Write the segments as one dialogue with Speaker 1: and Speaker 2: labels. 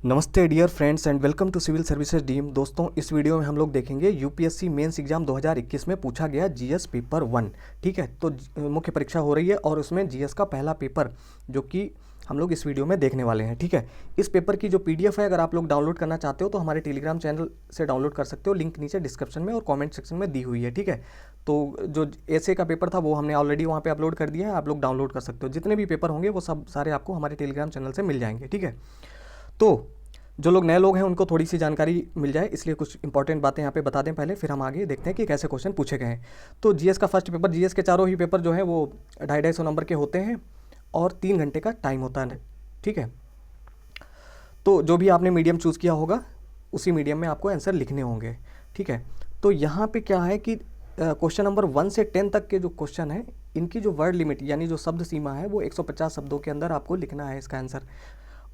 Speaker 1: नमस्ते dear friends and welcome to civil services team. दोस्तों, इस वीडियो में हम लोग देखेंगे यूपीएससी मेंस एग्जाम 2021 में पूछा गया जीएस पेपर 1। ठीक है, तो मुख्य परीक्षा हो रही है और उसमें जीएस का पहला पेपर जो कि हम लोग इस वीडियो में देखने वाले हैं। ठीक है, इस पेपर की जो पीडीएफ है, अगर आप लोग डाउनलोड करना चाहते हो तो हमारे टेलीग्राम चैनल से डाउनलोड कर सकते हो। लिंक नीचे डिस्क्रिप्शन में और कॉमेंट सेक्शन में दी हुई है। ठीक है, तो जो एसए का पेपर था वो हमने ऑलरेडी वहाँ पे अपलोड कर दिया है, आप लोग डाउनलोड कर सकते हो। जितने भी पेपर होंगे वो सब सारे आपको हमारे टेलीग्राम चैनल से मिल जाएंगे। ठीक है, तो जो लोग नए लोग हैं उनको थोड़ी सी जानकारी मिल जाए, इसलिए कुछ इंपॉर्टेंट बातें यहाँ पे बता दें पहले, फिर हम आगे देखते हैं कि कैसे क्वेश्चन पूछे गए हैं। तो जीएस का फर्स्ट पेपर, जीएस के चारों ही पेपर जो है वो 250-250 नंबर के होते हैं और 3 घंटे का टाइम होता है। ठीक है, तो जो भी आपने मीडियम चूज़ किया होगा उसी मीडियम में आपको आंसर लिखने होंगे। ठीक है, तो यहाँ पे क्या है कि क्वेश्चन नंबर 1 से 10 तक के जो क्वेश्चन है, इनकी जो वर्ड लिमिट यानी जो शब्द सीमा है वो 150 शब्दों के अंदर आपको लिखना है इसका आंसर।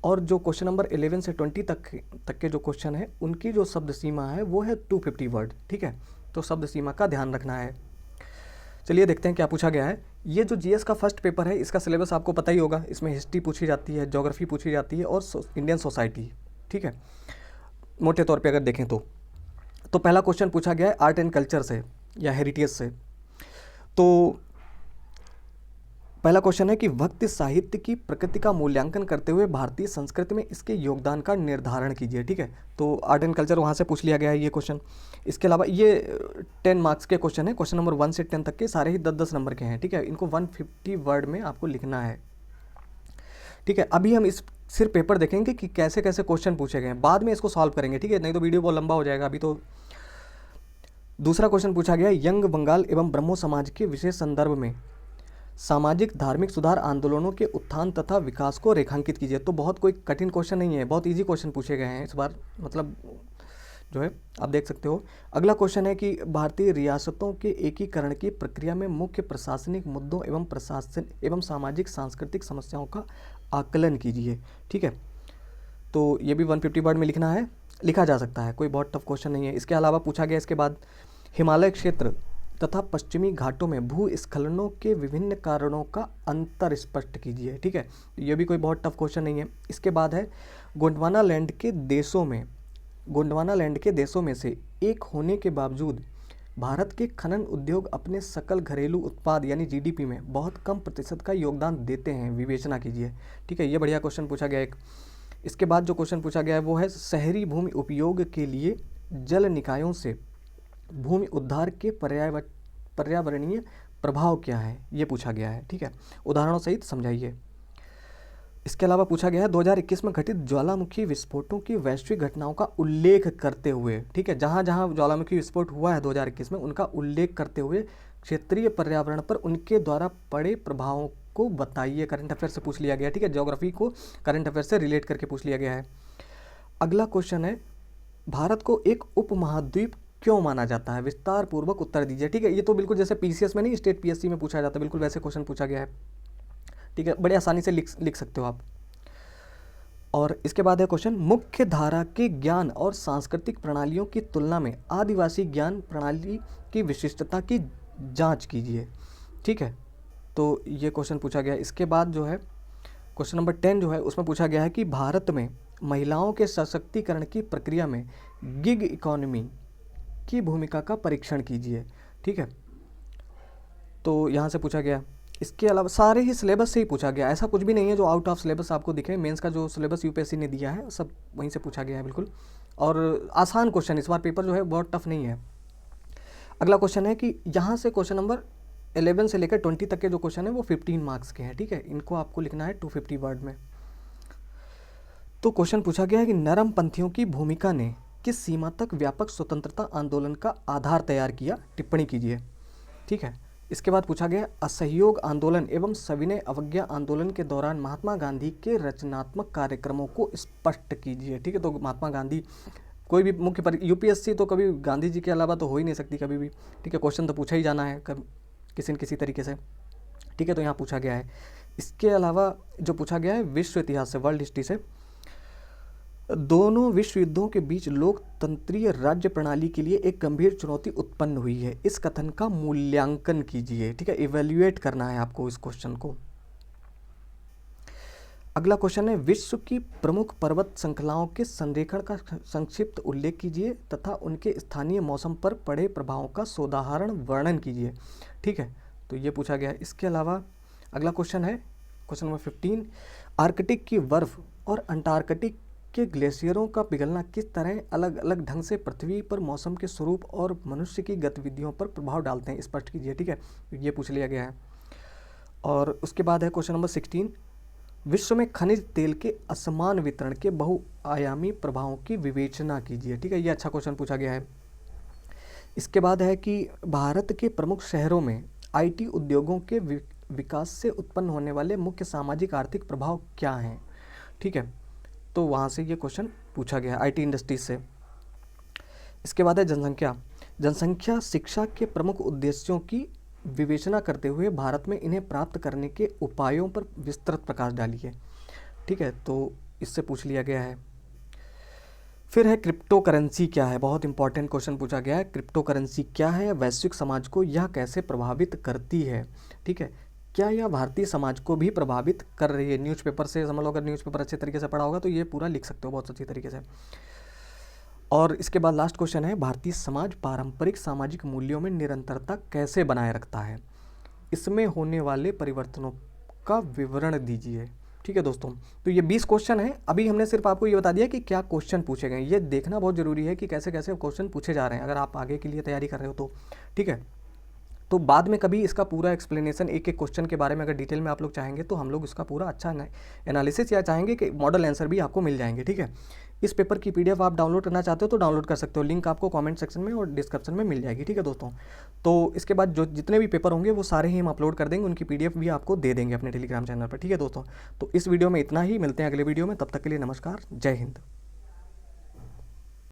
Speaker 1: और जो क्वेश्चन नंबर 11 से 20 तक के जो क्वेश्चन है उनकी जो शब्द सीमा है वो है 250 वर्ड। ठीक है, तो शब्द सीमा का ध्यान रखना है। चलिए देखते हैं क्या पूछा गया है। ये जो जीएस का फर्स्ट पेपर है इसका सिलेबस आपको पता ही होगा। इसमें हिस्ट्री पूछी जाती है, ज्योग्राफी पूछी जाती है और इंडियन सोसाइटी। ठीक है, मोटे तौर पे अगर देखें तो पहला क्वेश्चन पूछा गया है आर्ट एंड कल्चर से या हेरिटेज से। तो पहला क्वेश्चन है कि भक्ति साहित्य की प्रकृति का मूल्यांकन करते हुए भारतीय संस्कृति में इसके योगदान का निर्धारण कीजिए। ठीक है, तो आर्ट एंड कल्चर वहाँ से पूछ लिया गया है ये क्वेश्चन। इसके अलावा ये 10 मार्क्स के क्वेश्चन है। क्वेश्चन नंबर 1 से 10 तक के सारे ही 10-10 नंबर के हैं। ठीक है, इनको 150 वर्ड में आपको लिखना है। ठीक है, अभी हम इस सिर्फ पेपर देखेंगे कि कैसे कैसे क्वेश्चन पूछे गए हैं, बाद में इसको सॉल्व करेंगे। ठीक है, नहीं तो वीडियो बहुत लंबा हो जाएगा अभी तो। दूसरा क्वेश्चन पूछा गया यंग बंगाल एवं ब्रह्मो समाज के विशेष संदर्भ में सामाजिक धार्मिक सुधार आंदोलनों के उत्थान तथा विकास को रेखांकित कीजिए। तो बहुत कोई कठिन क्वेश्चन नहीं है, बहुत इजी क्वेश्चन पूछे गए हैं इस बार, मतलब जो है आप देख सकते हो। अगला क्वेश्चन है कि भारतीय रियासतों के एकीकरण की प्रक्रिया में मुख्य प्रशासनिक मुद्दों एवं प्रशासन एवं सामाजिक सांस्कृतिक समस्याओं का आकलन कीजिए। ठीक है, तो ये भी 150 वर्ड में लिखना है, लिखा जा सकता है, कोई बहुत टफ क्वेश्चन नहीं है। इसके अलावा पूछा गया इसके बाद हिमालय क्षेत्र तथा पश्चिमी घाटों में भूस्खलनों के विभिन्न कारणों का अंतर स्पष्ट कीजिए। ठीक है, ये भी कोई बहुत टफ क्वेश्चन नहीं है। इसके बाद है गोंडवाना लैंड के देशों में से एक होने के बावजूद भारत के खनन उद्योग अपने सकल घरेलू उत्पाद यानी जीडीपी में बहुत कम प्रतिशत का योगदान देते हैं, विवेचना कीजिए। ठीक है, ये बढ़िया क्वेश्चन पूछा गया एक। इसके बाद जो क्वेश्चन पूछा गया है वो है शहरी भूमि उपयोग के लिए जल निकायों से भूमि उद्धार के पर्यावरणीय प्रभाव क्या है, ये पूछा गया है। ठीक है, उदाहरणों सहित समझाइए। इसके अलावा पूछा गया है 2021 में घटित ज्वालामुखी विस्फोटों की वैश्विक घटनाओं का उल्लेख करते हुए। ठीक है, जहाँ जहाँ ज्वालामुखी विस्फोट हुआ है 2021 में उनका उल्लेख करते हुए क्षेत्रीय पर्यावरण पर उनके द्वारा पड़े प्रभावों को बताइए। करंट अफेयर से पूछ लिया गया। ठीक है, ज्योग्राफी को करंट अफेयर से रिलेट करके पूछ लिया गया है। अगला क्वेश्चन है भारत को एक उपमहाद्वीप क्यों माना जाता है, विस्तार पूर्वक उत्तर दीजिए। ठीक है, ये तो बिल्कुल जैसे पीसीएस में नहीं, स्टेट पीएससी में पूछा जाता है, बिल्कुल वैसे क्वेश्चन पूछा गया है। ठीक है, बड़े आसानी से लिख सकते हो आप। और इसके बाद है क्वेश्चन मुख्य धारा के ज्ञान और सांस्कृतिक प्रणालियों की तुलना में आदिवासी ज्ञान प्रणाली की विशिष्टता की जांच कीजिए। ठीक है, तो ये क्वेश्चन पूछा गया। इसके बाद जो है क्वेश्चन नंबर 10 जो है उसमें पूछा गया है कि भारत में महिलाओं के सशक्तिकरण की प्रक्रिया में गिग इकोनॉमी की भूमिका का परीक्षण कीजिए। ठीक है, तो यहाँ से पूछा गया। इसके अलावा सारे ही सिलेबस से ही पूछा गया, ऐसा कुछ भी नहीं है जो आउट ऑफ सिलेबस आपको दिखे। मेंस का जो सिलेबस यूपीएससी ने दिया है सब वहीं से पूछा गया है बिल्कुल। और आसान क्वेश्चन, इस बार पेपर जो है बहुत टफ नहीं है। अगला क्वेश्चन है कि यहाँ से क्वेश्चन नंबर 11 से लेकर 20 तक के जो क्वेश्चन है वो 15 मार्क्स के हैं। ठीक है, इनको आपको लिखना है 250 वर्ड में। तो क्वेश्चन पूछा गया है कि नरम पंथियों की भूमिका ने किस सीमा तक व्यापक स्वतंत्रता आंदोलन का आधार तैयार किया, टिप्पणी कीजिए। ठीक है, इसके बाद पूछा गया असहयोग आंदोलन एवं सविनय अवज्ञा आंदोलन के दौरान महात्मा गांधी के रचनात्मक कार्यक्रमों को स्पष्ट कीजिए। ठीक है, तो महात्मा गांधी कोई भी मुख्य यूपीएससी तो कभी गांधी जी के अलावा तो हो ही नहीं सकती कभी भी। ठीक है, क्वेश्चन तो पूछा ही जाना है किसी न किसी तरीके से। ठीक है, तो यहाँ पूछा गया है। इसके अलावा जो पूछा गया है विश्व इतिहास से, वर्ल्ड हिस्ट्री से, दोनों विश्व युद्धों के बीच लोकतंत्रीय राज्य प्रणाली के लिए एक गंभीर चुनौती उत्पन्न हुई है, इस कथन का मूल्यांकन कीजिए। ठीक है, इवेल्युएट करना है आपको इस क्वेश्चन को। अगला क्वेश्चन है, विश्व की प्रमुख पर्वत श्रृंखलाओं के संरेखण का संक्षिप्त उल्लेख कीजिए तथा उनके स्थानीय मौसम पर पड़े प्रभावों का सोदाहरण वर्णन कीजिए। ठीक है, तो ये पूछा गया है। इसके अलावा अगला क्वेश्चन है क्वेश्चन नंबर 15, आर्कटिक की बर्फ और अंटार्कटिक के ग्लेशियरों का पिघलना किस तरह अलग अलग ढंग से पृथ्वी पर मौसम के स्वरूप और मनुष्य की गतिविधियों पर प्रभाव डालते हैं, स्पष्ट कीजिए। ठीक है, ये पूछ लिया गया है। और उसके बाद है क्वेश्चन नंबर 16, विश्व में खनिज तेल के असमान वितरण के बहुआयामी प्रभावों की विवेचना कीजिए। ठीक है, ये अच्छा क्वेश्चन पूछा गया है। इसके बाद है कि भारत के प्रमुख शहरों में आईटी उद्योगों के विकास से उत्पन्न होने वाले मुख्य सामाजिक आर्थिक प्रभाव क्या हैं। ठीक है, तो वहाँ से ये क्वेश्चन पूछा गया है आईटी इंडस्ट्रीज से। इसके बाद है जनसंख्या। जनसंख्या शिक्षा के प्रमुख उद्देश्यों की विवेचना करते हुए भारत में इन्हें प्राप्त करने के उपायों पर विस्तृत प्रकाश डालिए। ठीक है, तो इससे पूछ लिया गया है। फिर है क्रिप्टो करेंसी क्या है, बहुत इंपॉर्टेंट क्वेश्चन पूछा गया है। क्रिप्टो करेंसी क्या है, वैश्विक समाज को यह कैसे प्रभावित करती है। ठीक है, क्या यह भारतीय समाज को भी प्रभावित कर रही है। न्यूज़पेपर से समझ लो, अगर न्यूज़पेपर अच्छे तरीके से पढ़ा होगा तो ये पूरा लिख सकते हो बहुत अच्छी तरीके से। और इसके बाद लास्ट क्वेश्चन है, भारतीय समाज पारंपरिक सामाजिक मूल्यों में निरंतरता कैसे बनाए रखता है, इसमें होने वाले परिवर्तनों का विवरण दीजिए। ठीक है दोस्तों, तो ये 20 क्वेश्चन है। अभी हमने सिर्फ आपको ये बता दिया कि क्या क्वेश्चन पूछे गए। ये देखना बहुत ज़रूरी है कि कैसे कैसे क्वेश्चन पूछे जा रहे हैं, अगर आप आगे के लिए तैयारी कर रहे हो तो। ठीक है, तो बाद में कभी इसका पूरा एक्सप्लेनेशन एक एक क्वेश्चन के बारे में अगर डिटेल में आप लोग चाहेंगे तो हम लोग इसका पूरा अच्छा एनालिसिस या चाहेंगे कि मॉडल आंसर भी आपको मिल जाएंगे। ठीक है, इस पेपर की पीडीएफ आप डाउनलोड करना चाहते हो तो डाउनलोड कर सकते हो, लिंक आपको कमेंट सेक्शन में और डिस्क्रिप्शन में मिल जाएगी। ठीक है दोस्तों, तो इसके बाद जो जितने भी पेपर होंगे वो सारे ही हम अपलोड कर देंगे, उनकी पीडीएफ भी आपको दे देंगे अपने टेलीग्राम चैनल पर। ठीक है दोस्तों, तो इस वीडियो में इतना ही, मिलते हैं अगले वीडियो में, तब तक के लिए नमस्कार, जय हिंद।